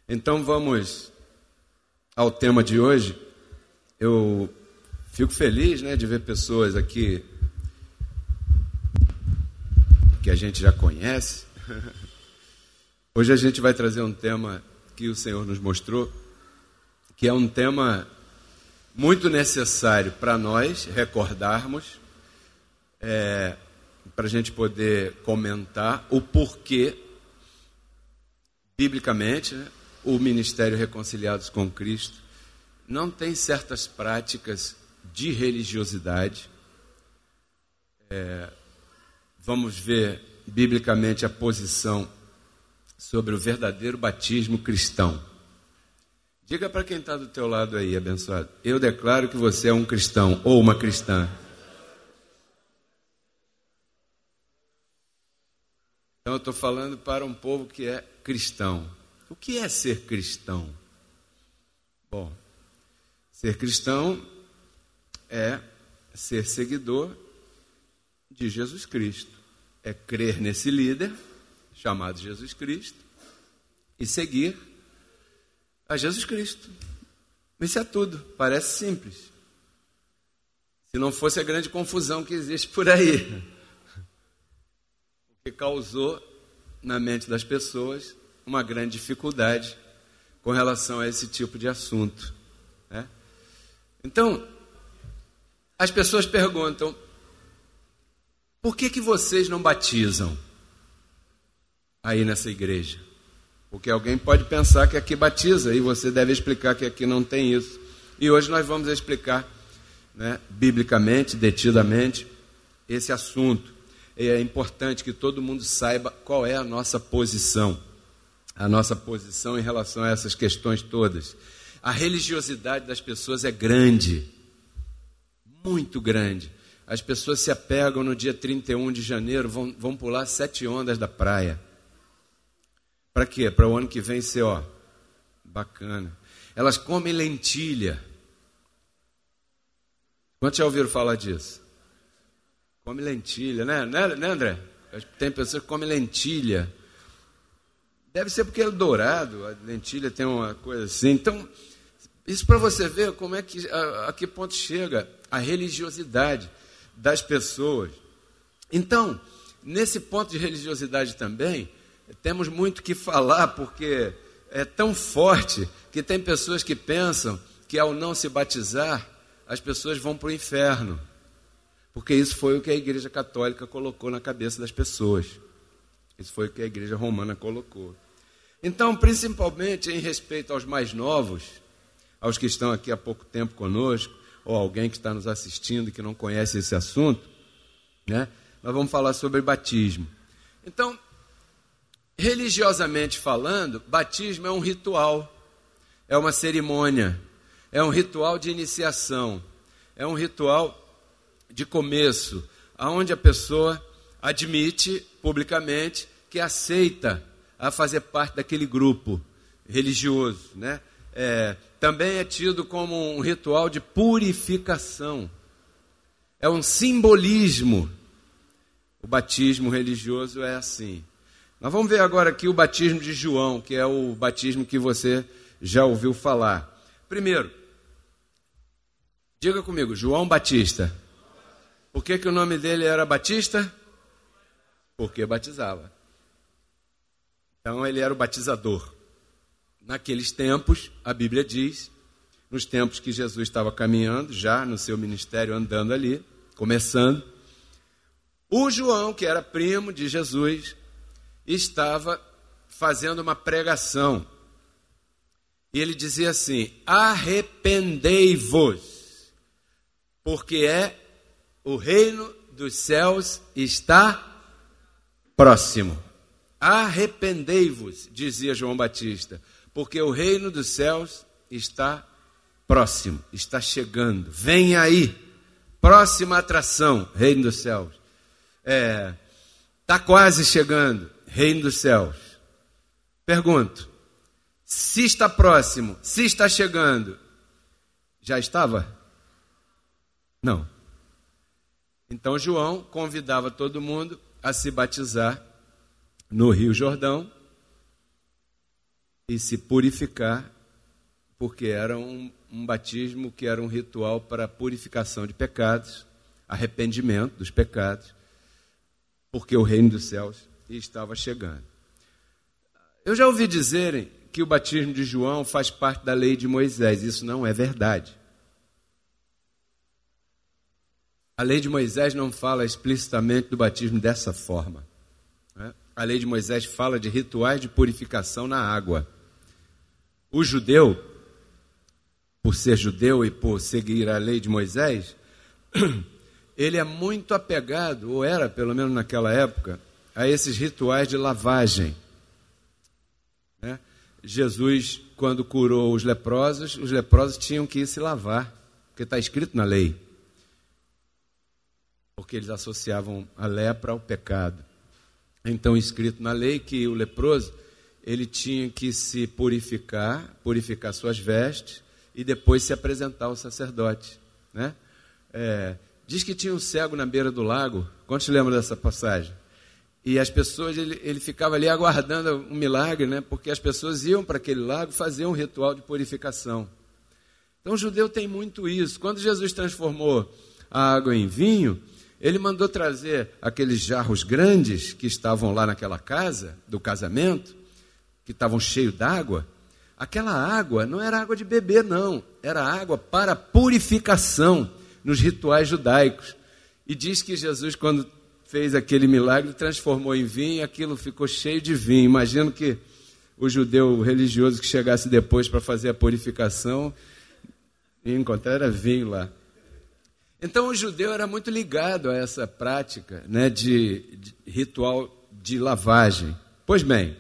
Então vamos ao tema de hoje. Eu fico feliz, de ver pessoas aqui que a gente já conhece. Hoje a gente vai trazer um tema que o Senhor nos mostrou, que é um tema muito necessário para nós recordarmos, para a gente poder comentar o porquê, biblicamente, o Ministério Reconciliados com Cristo não tem certas práticas de religiosidade. Vamos ver biblicamente a posição sobre o verdadeiro batismo cristão. Diga para quem está do teu lado aí, abençoado: eu declaro que você é um cristão ou uma cristã. Então eu estou falando para um povo que é cristão. O que é ser cristão? Bom, ser cristão é ser seguidor de Jesus Cristo. É crer nesse líder, chamado Jesus Cristo, e seguir a Jesus Cristo. Isso é tudo, parece simples. Se não fosse a grande confusão que existe por aí, o que causou na mente das pessoas uma grande dificuldade com relação a esse tipo de assunto, Então, as pessoas perguntam: por que vocês não batizam aí nessa igreja? Porque alguém pode pensar que aqui batiza, e você deve explicar que aqui não tem isso. E hoje nós vamos explicar, biblicamente, detidamente, esse assunto. E é importante que todo mundo saiba qual é a nossa posição em relação a essas questões todas. A religiosidade das pessoas é grande, muito grande. As pessoas se apegam no dia 31 de janeiro, vão pular 7 ondas da praia. Para quê? Para o ano que vem ser, bacana. Elas comem lentilha. Quantos já ouviram falar disso? Come lentilha, né, André? Tem pessoas que comem lentilha. Deve ser porque é dourado, a lentilha tem uma coisa assim. Então, isso para você ver como é que, a que ponto chega a religiosidade das pessoas. Então, nesse ponto de religiosidade também, temos muito que falar, porque é tão forte que tem pessoas que pensam que ao não se batizar, as pessoas vão para o inferno. Porque isso foi o que a Igreja Católica colocou na cabeça das pessoas. Isso foi o que a Igreja Romana colocou. Então, principalmente em respeito aos mais novos, aos que estão aqui há pouco tempo conosco, ou alguém que está nos assistindo e que não conhece esse assunto, nós vamos falar sobre batismo. Então, religiosamente falando, batismo é um ritual, é uma cerimônia, é um ritual de iniciação, é um ritual de começo, onde a pessoa admite publicamente que aceita a fazer parte daquele grupo religioso, também é tido como um ritual de purificação. É um simbolismo. O batismo religioso é assim. Nós vamos ver agora aqui o batismo de João, que é o batismo que você já ouviu falar. Primeiro, diga comigo, João Batista. Por que o nome dele era Batista? Porque batizava. Então ele era o batizador. Naqueles tempos, a Bíblia diz, nos tempos que Jesus estava caminhando, já no seu ministério, andando ali, começando, o João, que era primo de Jesus, estava fazendo uma pregação. E ele dizia assim: arrependei-vos, porque o reino dos céus está próximo. Arrependei-vos, dizia João Batista, porque o reino dos céus está próximo, está chegando. Vem aí, próxima atração, reino dos céus. Está quase chegando, reino dos céus. Pergunto, se está próximo, se está chegando, já estava? Não. Então João convidava todo mundo a se batizar no Rio Jordão, e se purificar, porque era um batismo que era um ritual para purificação de pecados, arrependimento dos pecados, porque o reino dos céus estava chegando. Eu já ouvi dizerem que o batismo de João faz parte da lei de Moisés. Isso não é verdade. A lei de Moisés não fala explicitamente do batismo dessa forma. A lei de Moisés fala de rituais de purificação na água. O judeu, por ser judeu e por seguir a lei de Moisés, ele é muito apegado, ou era pelo menos naquela época, a esses rituais de lavagem. Jesus, quando curou os leprosos tinham que ir se lavar, porque está escrito na lei. Porque eles associavam a lepra ao pecado. Então, escrito na lei que o leproso, ele tinha que se purificar suas vestes e depois se apresentar ao sacerdote. Diz que tinha um cego na beira do lago. Quantos lembram dessa passagem? E as pessoas, ele ficava ali aguardando um milagre, porque as pessoas iam para aquele lago fazer um ritual de purificação. Então, o judeu tem muito isso. Quando Jesus transformou a água em vinho, ele mandou trazer aqueles jarros grandes que estavam lá naquela casa, do casamento, que estavam cheios d'água. Aquela água não era água de beber, não. Era água para purificação nos rituais judaicos. E diz que Jesus, quando fez aquele milagre, transformou em vinho e aquilo ficou cheio de vinho. Imagino que o judeu religioso que chegasse depois para fazer a purificação ia encontrar vinho lá. Então o judeu era muito ligado a essa prática de ritual de lavagem. Pois bem,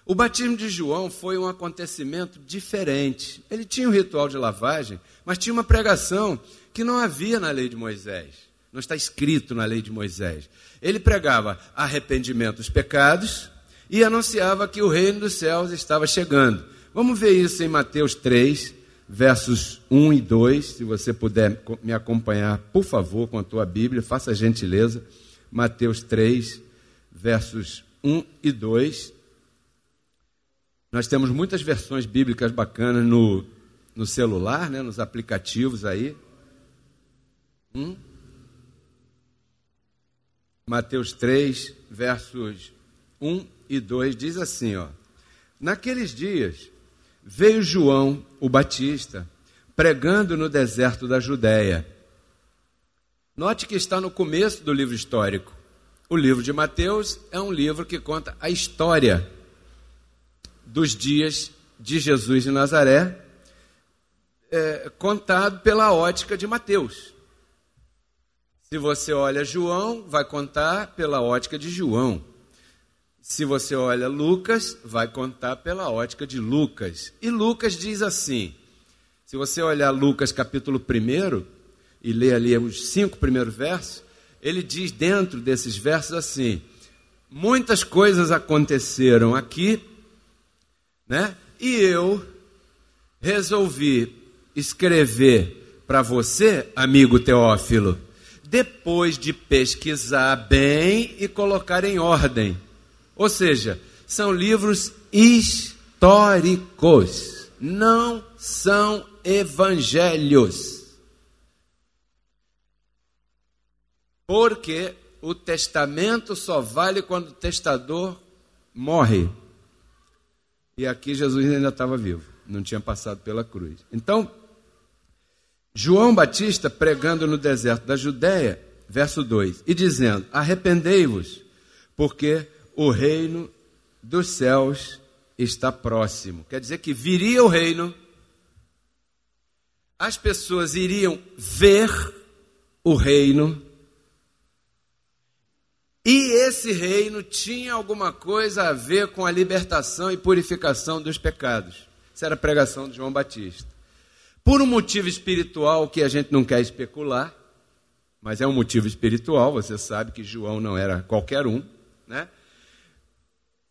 o batismo de João foi um acontecimento diferente. Ele tinha um ritual de lavagem, mas tinha uma pregação que não havia na lei de Moisés. Não está escrito na lei de Moisés. Ele pregava arrependimento dos pecados e anunciava que o reino dos céus estava chegando. Vamos ver isso em Mateus 3, versos 1 e 2. Se você puder me acompanhar, por favor, com a tua Bíblia, faça a gentileza. Mateus 3, versos 1 e 2. Nós temos muitas versões bíblicas bacanas no celular, nos aplicativos aí. Mateus 3, versos 1 e 2, diz assim, naqueles dias veio João, o Batista, pregando no deserto da Judéia. Note que está no começo do livro histórico. O livro de Mateus é um livro que conta a história dos dias de Jesus de Nazaré, contado pela ótica de Mateus. Se você olha João, vai contar pela ótica de João. Se você olha Lucas, vai contar pela ótica de Lucas. E Lucas diz assim, se você olhar Lucas capítulo 1 e ler ali os 5 primeiros versos, ele diz dentro desses versos assim, muitas coisas aconteceram aqui, e eu resolvi escrever para você, amigo Teófilo, depois de pesquisar bem e colocar em ordem. Ou seja, são livros históricos, não são evangelhos. Porque o testamento só vale quando o testador morre. E aqui Jesus ainda estava vivo, não tinha passado pela cruz. Então, João Batista pregando no deserto da Judéia, verso 2, e dizendo, arrependei-vos, porque o reino dos céus está próximo. Quer dizer que viria o reino, as pessoas iriam ver o reino, e esse reino tinha alguma coisa a ver com a libertação e purificação dos pecados. Essa era a pregação de João Batista. Por um motivo espiritual que a gente não quer especular, mas é um motivo espiritual, você sabe que João não era qualquer um,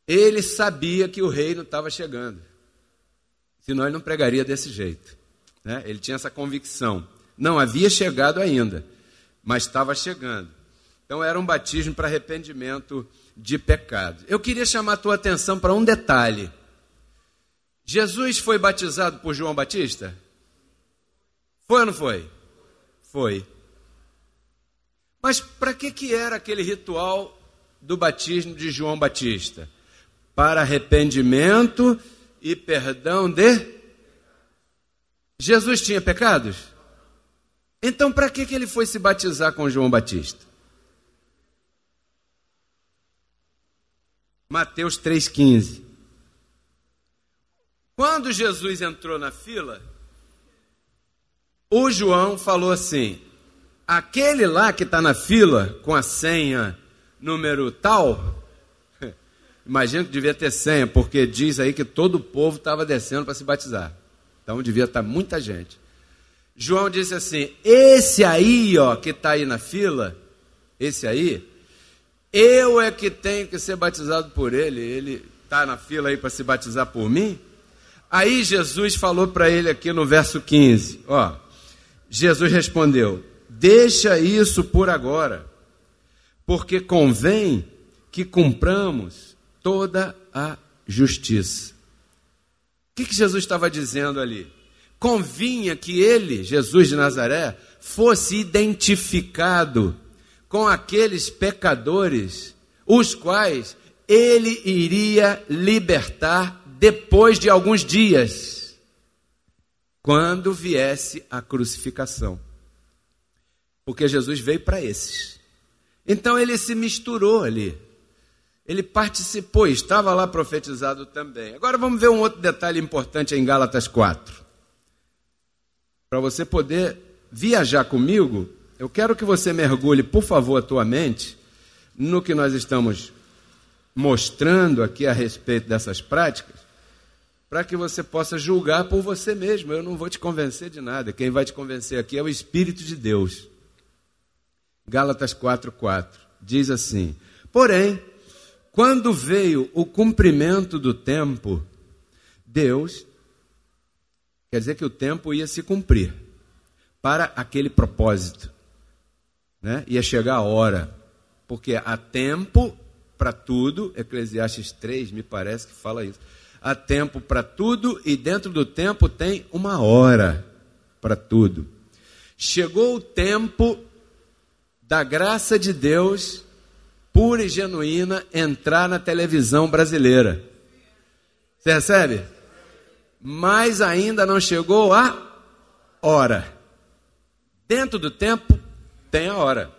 Ele sabia que o reino estava chegando. Senão ele não pregaria desse jeito. Ele tinha essa convicção. Não havia chegado ainda, mas estava chegando. Então era um batismo para arrependimento de pecado. Eu queria chamar a tua atenção para um detalhe. Jesus foi batizado por João Batista? Foi ou não foi? Foi. Mas para que era aquele ritual do batismo de João Batista? Para arrependimento e perdão de... Jesus tinha pecados? Então para que ele foi se batizar com João Batista? Mateus 3,15. Quando Jesus entrou na fila, o João falou assim: aquele lá que está na fila com a senha número tal, imagino que devia ter senha, porque diz aí que todo o povo estava descendo para se batizar. Então devia estar muita gente. João disse assim: esse aí, ó, que está aí na fila, esse aí, eu é que tenho que ser batizado por ele está na fila aí para se batizar por mim? Aí Jesus falou para ele aqui no verso 15, ó, Jesus respondeu: deixa isso por agora, porque convém que cumpramos toda a justiça. O que Jesus estava dizendo ali? Convinha que ele, Jesus de Nazaré, fosse identificado com aqueles pecadores, os quais ele iria libertar depois de alguns dias, quando viesse a crucificação. Porque Jesus veio para esses. Então ele se misturou ali. Ele participou, estava lá profetizado também. Agora vamos ver um outro detalhe importante em Gálatas 4. Para você poder viajar comigo, eu quero que você mergulhe, por favor, a tua mente no que nós estamos mostrando aqui a respeito dessas práticas, para que você possa julgar por você mesmo. Eu não vou te convencer de nada. Quem vai te convencer aqui é o Espírito de Deus. Gálatas 4:4 diz assim: porém, quando veio o cumprimento do tempo, Deus, quer dizer que o tempo ia se cumprir para aquele propósito, né? Ia chegar a hora, porque há tempo para tudo. Eclesiastes 3 me parece que fala isso. Há tempo para tudo e dentro do tempo tem uma hora para tudo. Chegou o tempo da graça de Deus pura e genuína entrar na televisão brasileira. Você recebe? Mas ainda não chegou a hora. Dentro do tempo tem a hora.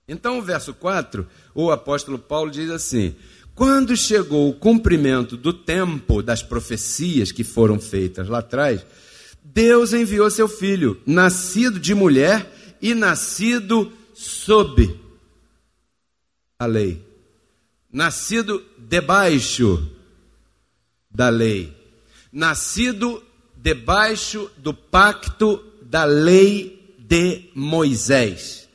Então o verso 4, o apóstolo Paulo diz assim: quando chegou o cumprimento do tempo das profecias que foram feitas lá atrás, Deus enviou seu filho, nascido de mulher e nascido sob a lei, nascido debaixo da lei, nascido debaixo do pacto da lei de Moisés.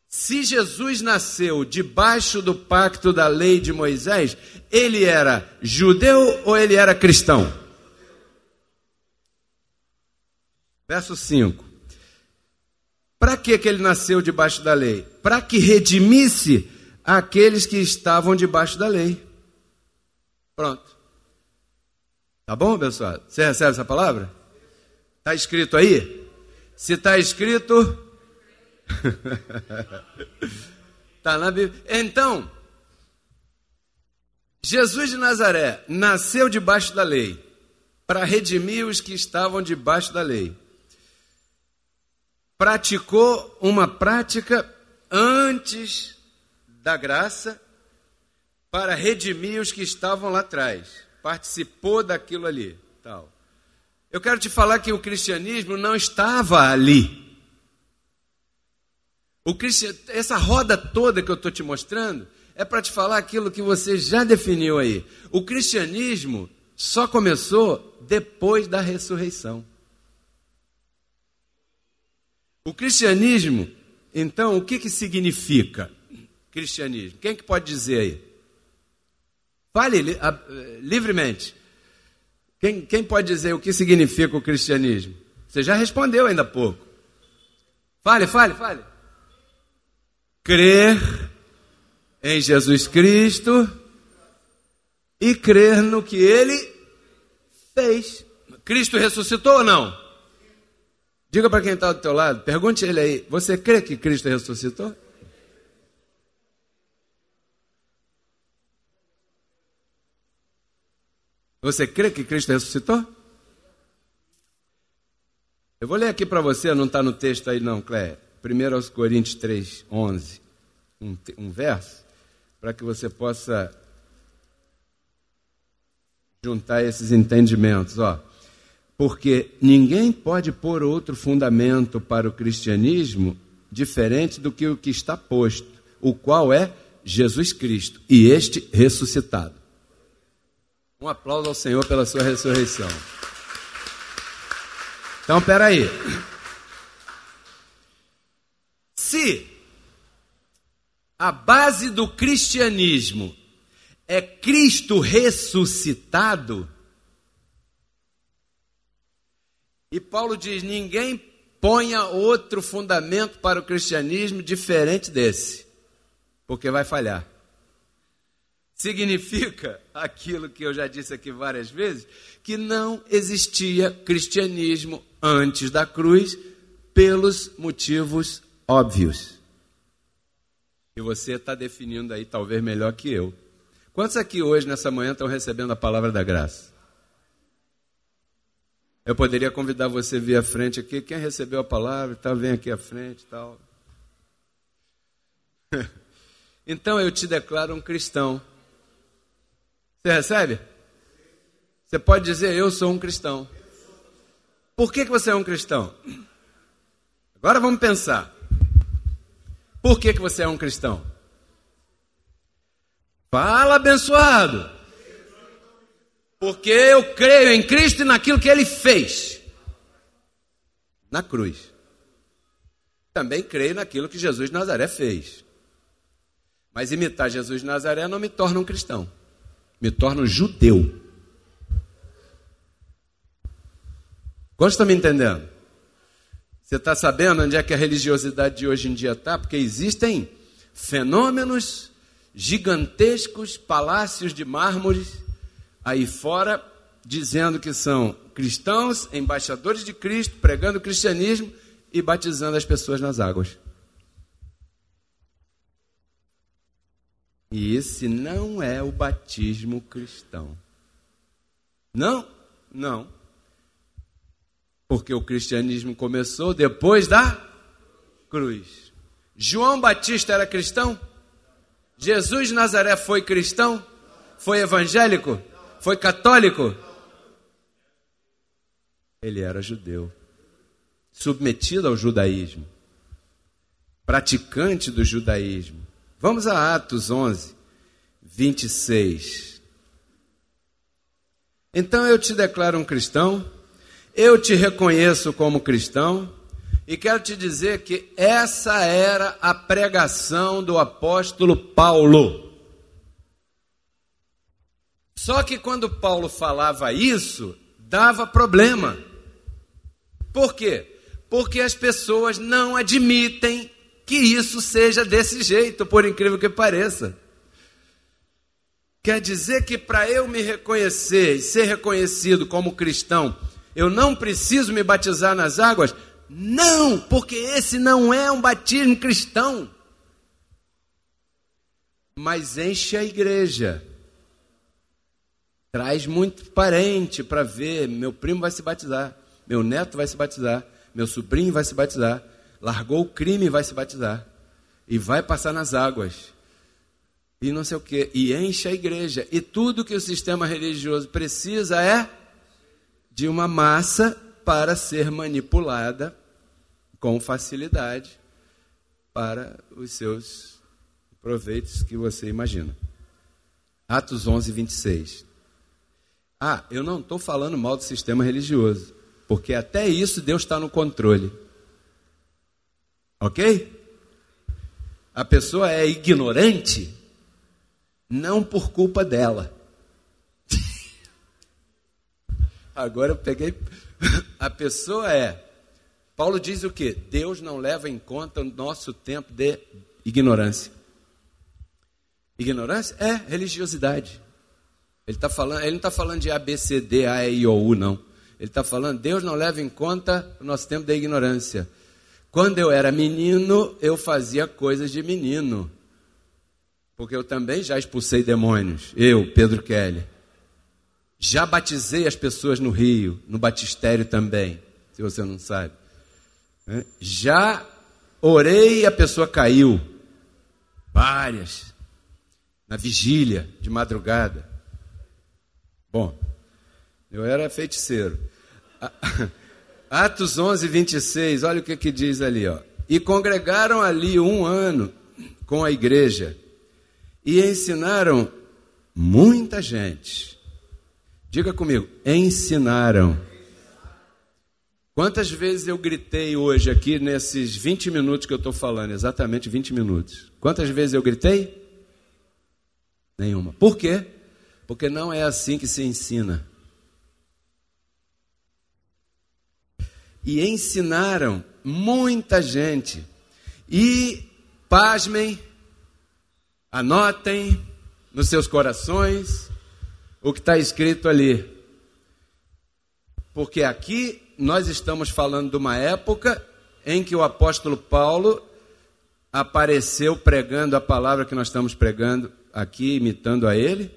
Se Jesus nasceu debaixo do pacto da lei de Moisés, ele era judeu ou ele era cristão? Verso 5. Para que ele nasceu debaixo da lei? Para que redimisse aqueles que estavam debaixo da lei. Pronto. Tá bom, abençoado? Você recebe essa palavra? Está escrito aí? Se está escrito... Está na Bíblia. Então, Jesus de Nazaré nasceu debaixo da lei para redimir os que estavam debaixo da lei. Praticou uma prática antes da graça para redimir os que estavam lá atrás. Participou daquilo ali. Tal. Eu quero te falar que o cristianismo não estava ali. Essa roda toda que eu estou te mostrando é para te falar aquilo que você já definiu aí. O cristianismo só começou depois da ressurreição. O cristianismo, então, o que significa cristianismo? Quem que pode dizer aí? Fale livremente. Quem pode dizer o que significa o cristianismo? Você já respondeu ainda há pouco. Fale. Crer em Jesus Cristo e crer no que Ele Fez. Cristo ressuscitou ou não? Diga para quem está do teu lado, pergunte ele aí, você crê que Cristo ressuscitou? Você crê que Cristo ressuscitou? Eu vou ler aqui para você, não está no texto aí não, Cléia. 1 Coríntios 3, 11. Um verso, para que você possa juntar esses entendimentos. Porque ninguém pode pôr outro fundamento para o cristianismo diferente do que o que está posto, o qual é Jesus Cristo, e este ressuscitado. Um aplauso ao Senhor pela sua ressurreição. Então, espera aí. Se a base do cristianismo é Cristo ressuscitado, e Paulo diz, ninguém ponha outro fundamento para o cristianismo diferente desse, porque vai falhar. Significa aquilo que eu já disse aqui várias vezes, que não existia cristianismo antes da cruz pelos motivos óbvios. E você está definindo aí talvez melhor que eu. Quantos aqui hoje, nessa manhã, estão recebendo a palavra da graça? Eu poderia convidar você a vir à frente aqui. Quem recebeu a palavra, vem aqui à frente e tal. Então eu te declaro um cristão. Você recebe? Você pode dizer, eu sou um cristão. Por que você é um cristão? Agora vamos pensar. Por que você é um cristão? Fala, abençoado. Porque eu creio em Cristo e naquilo que Ele fez na cruz. Também creio naquilo que Jesus de Nazaré fez. Mas imitar Jesus de Nazaré não me torna um cristão. Me torna um judeu. Quantos estão me entendendo? Você está sabendo onde é que a religiosidade de hoje em dia está? Porque existem fenômenos gigantescos, palácios de mármore aí fora, dizendo que são cristãos, embaixadores de Cristo, pregando o cristianismo e batizando as pessoas nas águas. E esse não é o batismo cristão. Não. Porque o cristianismo começou depois da cruz. João Batista era cristão? Jesus de Nazaré foi cristão? Foi evangélico? Foi católico? Ele era judeu, submetido ao judaísmo, praticante do judaísmo. Vamos a Atos 11, 26. Então eu te declaro um cristão, eu te reconheço como cristão, e quero te dizer que essa era a pregação do apóstolo Paulo. Só que quando Paulo falava isso, dava problema. Por quê? Porque as pessoas não admitem que isso seja desse jeito, por incrível que pareça. Quer dizer que para eu me reconhecer e ser reconhecido como cristão, eu não preciso me batizar nas águas? Não, porque esse não é um batismo cristão. Mas enche a igreja. Traz muito parente para ver. Meu primo vai se batizar, meu neto vai se batizar, meu sobrinho vai se batizar, largou o crime e vai se batizar, e vai passar nas águas, e não sei o quê, e enche a igreja. E tudo que o sistema religioso precisa é de uma massa para ser manipulada com facilidade para os seus proveitos que você imagina. Atos 11, 26. Eu não estou falando mal do sistema religioso, porque até isso Deus está no controle. Ok? A pessoa é ignorante, não por culpa dela. Agora eu peguei. A pessoa Paulo diz o quê? Deus não leva em conta o nosso tempo de ignorância. Ignorância é religiosidade. Ele não está falando de A, B, C, D, A, E, I, O, U, não. Ele está falando, Deus não leva em conta o nosso tempo da ignorância. Quando eu era menino, eu fazia coisas de menino. Porque eu também já expulsei demônios. Eu, Pedro Kelly. Já batizei as pessoas no Rio, no batistério também, se você não sabe. Já orei e a pessoa caiu. Várias. Na vigília, de madrugada. Bom, eu era feiticeiro. Atos 11, 26, olha o que diz ali. Ó. E congregaram ali 1 ano com a igreja e ensinaram muita gente. Diga comigo, ensinaram. Quantas vezes eu gritei hoje aqui nesses 20 minutos que eu estou falando? Exatamente 20 minutos. Quantas vezes eu gritei? Nenhuma. Por quê? Porque não é assim que se ensina. E ensinaram muita gente. E, pasmem, anotem nos seus corações o que está escrito ali. Porque aqui nós estamos falando de uma época em que o apóstolo Paulo apareceu pregando a palavra que nós estamos pregando aqui, imitando a ele,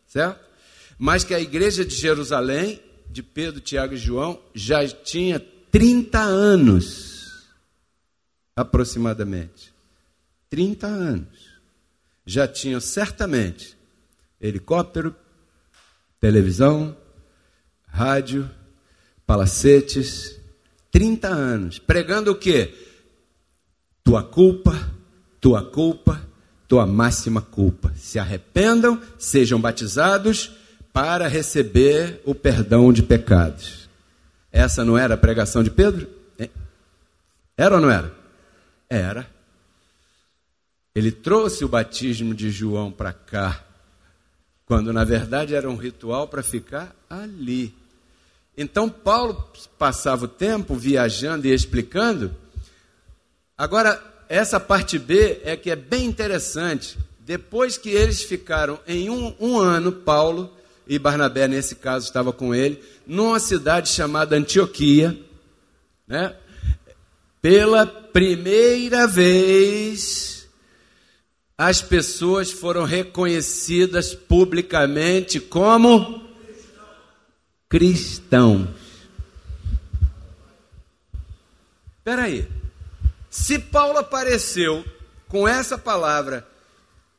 certo? Mas que a igreja de Jerusalém, de Pedro, Tiago e João, já tinha 30 anos, aproximadamente. 30 anos. Já tinham certamente helicóptero, televisão, rádio, palacetes. 30 anos. Pregando o quê? Tua culpa, tua máxima culpa. Se arrependam, sejam batizados para receber o perdão de pecados. Essa não era a pregação de Pedro? Era ou não era? Era. Ele trouxe o batismo de João para cá, quando na verdade era um ritual para ficar ali. Então Paulo passava o tempo viajando e explicando. Agora, essa parte B é que é bem interessante. Depois que eles ficaram em um ano, Paulo e Barnabé, nesse caso, estava com ele, numa cidade chamada Antioquia, né? Pela primeira vez, as pessoas foram reconhecidas publicamente como cristãos. Espera aí. Se Paulo apareceu com essa palavra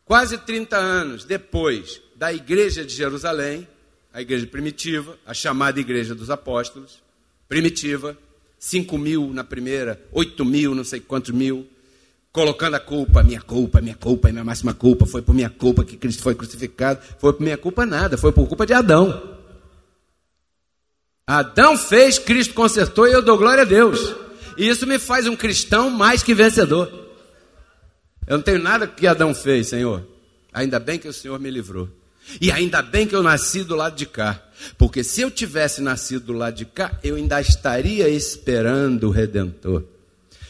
quase 30 anos depois da igreja de Jerusalém, a igreja primitiva, a chamada igreja dos apóstolos, primitiva, 5.000 na primeira, 8.000, não sei quantos mil, colocando a culpa, minha máxima culpa, foi por minha culpa que Cristo foi crucificado, foi por minha culpa nada, foi por culpa de Adão. Adão fez, Cristo consertou e eu dou glória a Deus. E isso me faz um cristão mais que vencedor. Eu não tenho nada que Adão fez, Senhor. Ainda bem que o Senhor me livrou. E ainda bem que eu nasci do lado de cá. Porque se eu tivesse nascido do lado de cá, eu ainda estaria esperando o Redentor.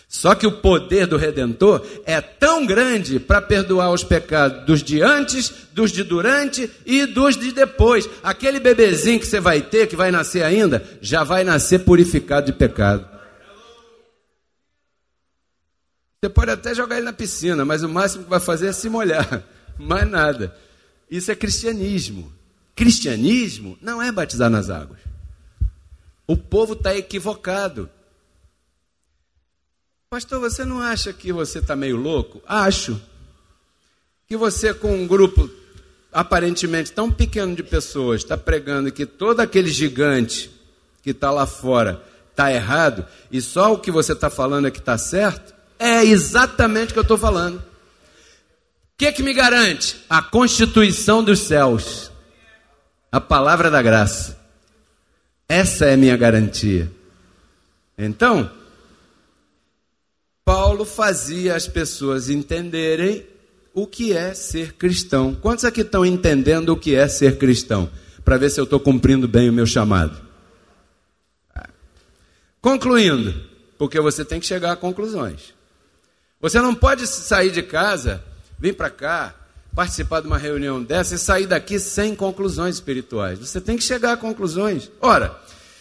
Só que o poder do Redentor é tão grande para perdoar os pecados dos de antes, dos de durante e dos de depois. Aquele bebezinho que você vai ter, que vai nascer ainda, já vai nascer purificado de pecado. Você pode até jogar ele na piscina, mas o máximo que vai fazer é se molhar. Mais nada. Isso é cristianismo. Cristianismo não é batizar nas águas. O povo está equivocado. Pastor, você não acha que você está meio louco? Acho. Que você, com um grupo aparentemente tão pequeno de pessoas, está pregando que todo aquele gigante que está lá fora está errado, e só o que você está falando é que está certo, é exatamente o que eu estou falando. O que me garante? A constituição dos céus. A palavra da graça. Essa é a minha garantia. Então, Paulo fazia as pessoas entenderem o que é ser cristão. Quantos aqui estão entendendo o que é ser cristão? Para ver se eu estou cumprindo bem o meu chamado. Concluindo, porque você tem que chegar a conclusões. Você não pode sair de casa, vir para cá, participar de uma reunião dessa e sair daqui sem conclusões espirituais. Você tem que chegar a conclusões. Ora,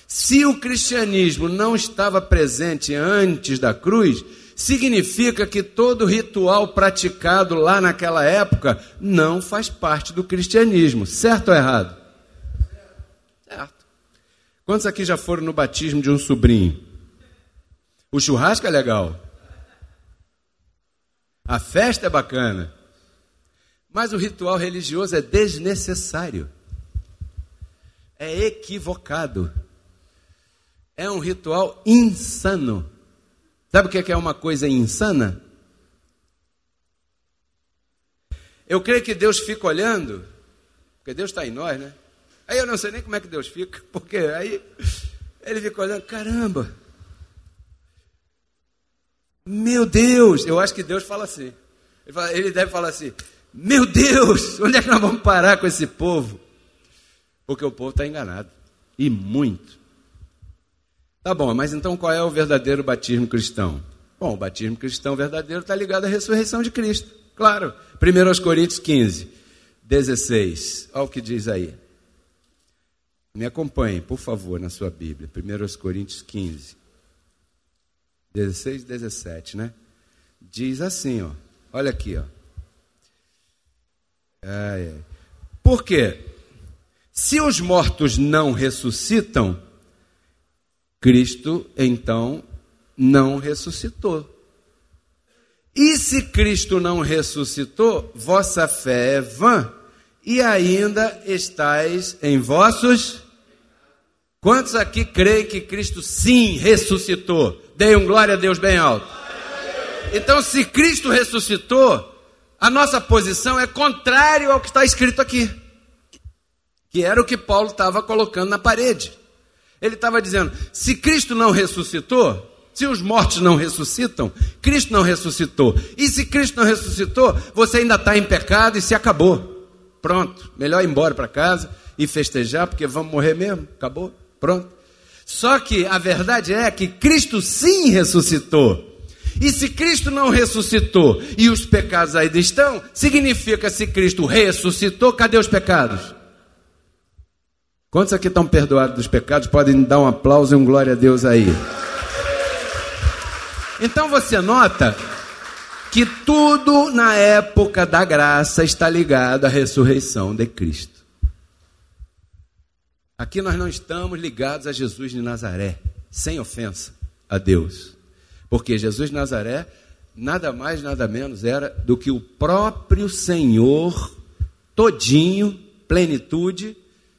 se o cristianismo não estava presente antes da cruz, significa que todo ritual praticado lá naquela época não faz parte do cristianismo. Certo ou errado? Certo. Quantos aqui já foram no batismo de um sobrinho? O churrasco é legal. A festa é bacana. Mas o ritual religioso é desnecessário. É equivocado. É um ritual insano. Sabe o que é uma coisa insana? Eu creio que Deus fica olhando, porque Deus está em nós, né? Aí eu não sei nem como é que Deus fica, porque aí ele fica olhando, caramba, meu Deus, eu acho que Deus fala assim, ele deve falar assim, meu Deus, onde é que nós vamos parar com esse povo? Porque o povo está enganado, e muito. Tá bom, mas então qual é o verdadeiro batismo cristão? Bom, o batismo cristão verdadeiro está ligado à ressurreição de Cristo. Claro, 1 Coríntios 15, 16. Olha o que diz aí. Me acompanhe, por favor, na sua Bíblia. 1 Coríntios 15, 16 e 17, né? Diz assim, ó. Olha aqui, ó. Por quê? Se os mortos não ressuscitam, Cristo, então, não ressuscitou. E se Cristo não ressuscitou, vossa fé é vã, e ainda estáis em vossos... Quantos aqui creem que Cristo sim ressuscitou? Deem um glória a Deus bem alto. Então, se Cristo ressuscitou, a nossa posição é contrária ao que está escrito aqui, que era o que Paulo estava colocando na parede. Ele estava dizendo, se Cristo não ressuscitou, se os mortos não ressuscitam, Cristo não ressuscitou. E se Cristo não ressuscitou, você ainda está em pecado e se acabou. Pronto, melhor ir embora para casa e festejar, porque vamos morrer mesmo. Acabou, pronto. Só que a verdade é que Cristo sim ressuscitou. E se Cristo não ressuscitou e os pecados ainda estão, significa se Cristo ressuscitou, cadê os pecados? Quantos aqui estão perdoados dos pecados? Podem dar um aplauso e um glória a Deus aí. Então você nota que tudo na época da graça está ligado à ressurreição de Cristo. Aqui nós não estamos ligados a Jesus de Nazaré, sem ofensa a Deus. Porque Jesus de Nazaré, nada mais, nada menos era do que o próprio Senhor, todinho, plenitude,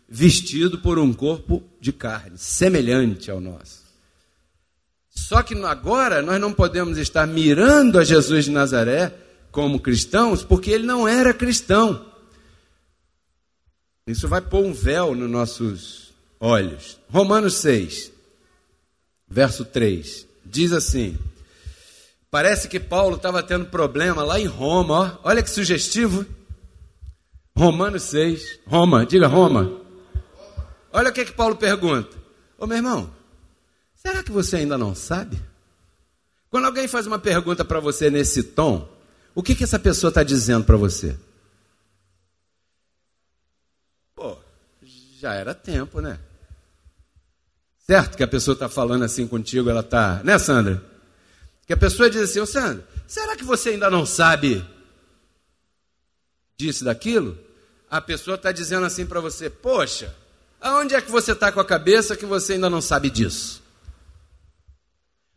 vestido por um corpo de carne, semelhante ao nosso. Só que agora nós não podemos estar mirando a Jesus de Nazaré como cristãos, porque ele não era cristão. Isso vai pôr um véu nos nossos olhos. Romanos 6, verso 3, diz assim, parece que Paulo estava tendo problema lá em Roma, ó. Olha que sugestivo. Romanos 6, Roma, diga Roma. Olha o que Paulo pergunta. Ô meu irmão, será que você ainda não sabe? Quando alguém faz uma pergunta para você nesse tom, o que essa pessoa está dizendo para você? Pô, já era tempo, né? Certo que a pessoa está falando assim contigo, ela está... Né, Sandra? Que a pessoa diz assim, ô Sandra, será que você ainda não sabe disso, daquilo? A pessoa está dizendo assim para você, poxa, aonde é que você está com a cabeça que você ainda não sabe disso?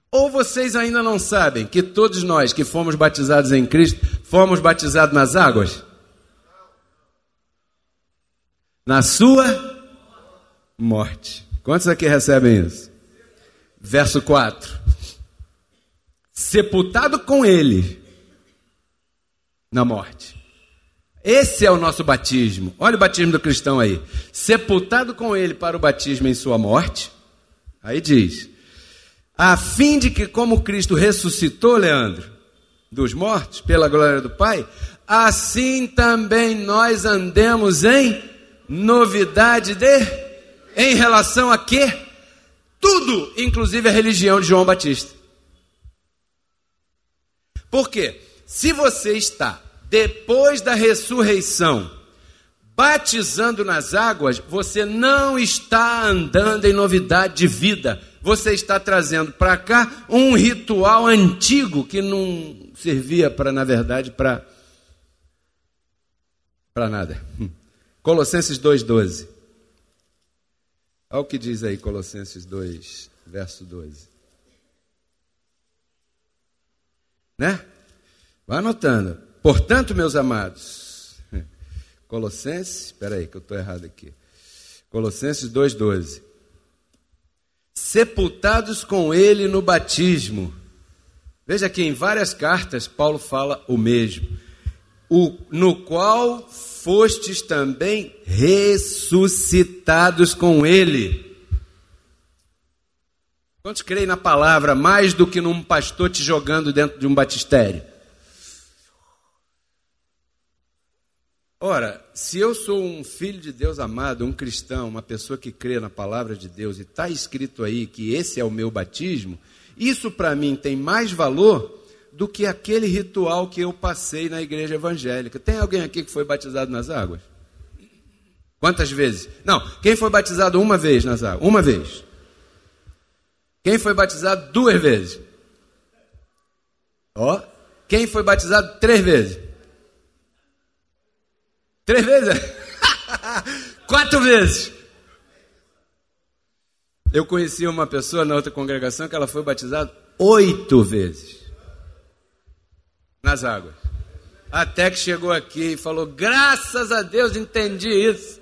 Ou vocês ainda não sabem que todos nós que fomos batizados em Cristo, fomos batizados nas águas? Na sua morte. Quantos aqui recebem isso? Verso 4. Sepultado com ele na morte. Esse é o nosso batismo. Olha o batismo do cristão aí. Sepultado com ele para o batismo em sua morte. Aí diz, a fim de que como Cristo ressuscitou, Leandro, dos mortos, pela glória do Pai, assim também nós andemos em novidade em relação a quê? Tudo, inclusive a religião de João Batista. Por quê? Se você está depois da ressurreição, batizando nas águas, você não está andando em novidade de vida. Você está trazendo para cá um ritual antigo que não servia para, na verdade, para nada. Colossenses 2,12. Olha o que diz aí, Colossenses 2, verso 12. Né? Vai anotando. Portanto, meus amados, Colossenses, espera aí que eu estou errado aqui. Colossenses 2,12. Sepultados com ele no batismo. Veja que em várias cartas Paulo fala o mesmo. No qual fostes também ressuscitados com ele. Quantos creem na palavra mais do que num pastor te jogando dentro de um batistério? Ora, se eu sou um filho de Deus amado, um cristão, uma pessoa que crê na palavra de Deus, e está escrito aí que esse é o meu batismo, isso para mim tem mais valor do que aquele ritual que eu passei na igreja evangélica. Tem alguém aqui que foi batizado nas águas? Quantas vezes? Não, quem foi batizado uma vez nas águas? Uma vez. Quem foi batizado 2 vezes? Ó, quem foi batizado 3 vezes? 3 vezes? 4 vezes. Eu conheci uma pessoa na outra congregação que ela foi batizada 8 vezes nas águas. Até que chegou aqui e falou, graças a Deus entendi isso.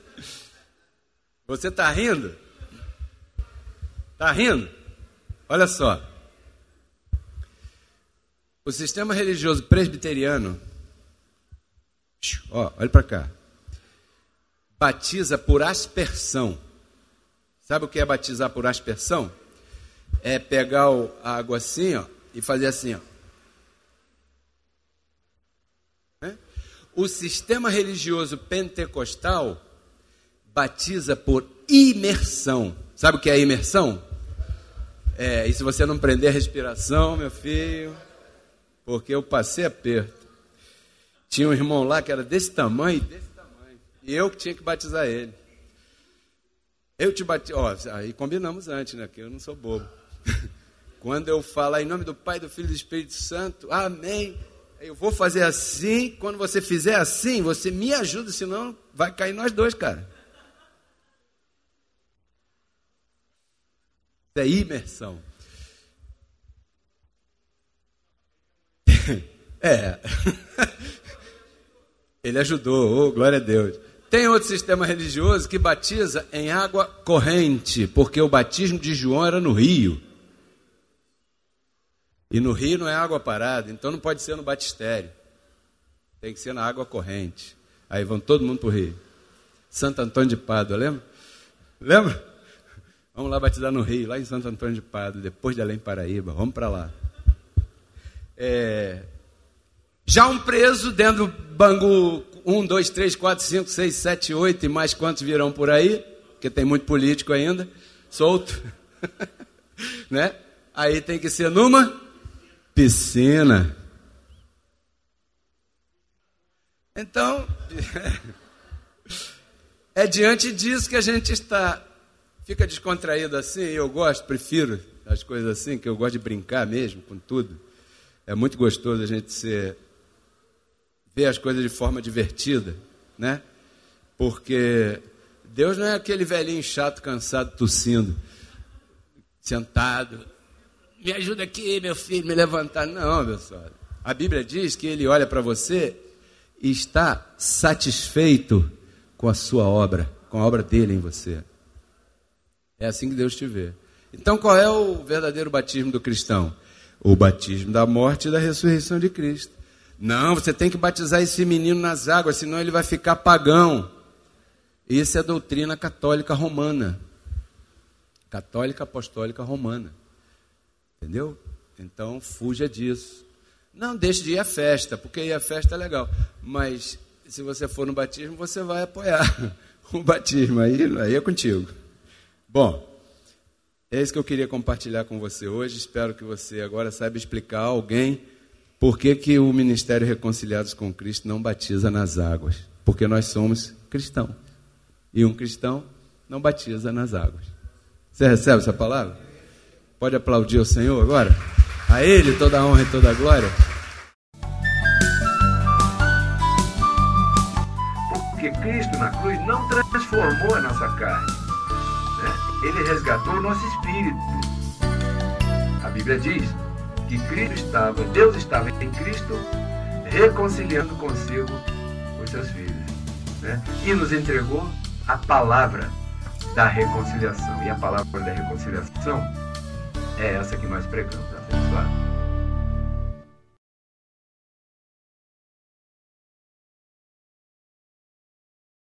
Você está rindo? Está rindo? Olha só. O sistema religioso presbiteriano, olha para cá, batiza por aspersão. Sabe o que é batizar por aspersão? É pegar a água assim, e fazer assim, O sistema religioso pentecostal batiza por imersão. Sabe o que é imersão? E se você não prender a respiração, meu filho, porque eu passei aperto. Tinha um irmão lá que era desse tamanho, e eu que tinha que batizar ele. Eu te batizo, aí combinamos antes, né, que eu não sou bobo. Quando eu falar em nome do Pai, do Filho e do Espírito Santo, amém, eu vou fazer assim, quando você fizer assim, você me ajuda, senão vai cair nós dois, cara. Isso é imersão. Ele ajudou, glória a Deus. Tem outro sistema religioso que batiza em água corrente, porque o batismo de João era no rio. E no rio não é água parada, então não pode ser no batistério. Tem que ser na água corrente. Aí vão todo mundo para o rio. Santo Antônio de Pádua, lembra? Lembra? Vamos lá batizar no rio, lá em Santo Antônio de Pádua, depois de Além Paraíba. Vamos para lá. Já um preso dentro do Bangu 1, 2, 3, 4, 5, 6, 7, 8 e mais quantos virão por aí, porque tem muito político ainda, solto, né? Aí tem que ser numa piscina. Então, é diante disso que a gente fica descontraído assim, eu prefiro as coisas assim, que eu gosto de brincar mesmo com tudo. É muito gostoso a gente ver as coisas de forma divertida, né? Porque Deus não é aquele velhinho chato, cansado, tossindo, sentado. Me ajuda aqui, meu filho, me levantar. Não, pessoal. A Bíblia diz que Ele olha para você e está satisfeito com a sua obra, com a obra dele em você. É assim que Deus te vê. Então, qual é o verdadeiro batismo do cristão? O batismo da morte e da ressurreição de Cristo. Não, você tem que batizar esse menino nas águas, senão ele vai ficar pagão. Isso é a doutrina católica romana. Católica apostólica romana. Entendeu? Então, fuja disso. Não deixe de ir à festa, porque ir à festa é legal. Mas, se você for no batismo, você vai apoiar o batismo. Aí é contigo. Bom, é isso que eu queria compartilhar com você hoje. Espero que você agora saiba explicar a alguém Por que que o Ministério Reconciliados com Cristo não batiza nas águas? Porque nós somos cristãos. E um cristão não batiza nas águas. Você recebe essa palavra? Pode aplaudir o Senhor agora? A Ele toda a honra e toda a glória. Porque Cristo na cruz não transformou a nossa carne, né? Ele resgatou o nosso espírito. A Bíblia diz que Deus estava em Cristo reconciliando consigo os seus filhos, né? E nos entregou a palavra da reconciliação. E a palavra da reconciliação é essa que nós pregamos, abençoado.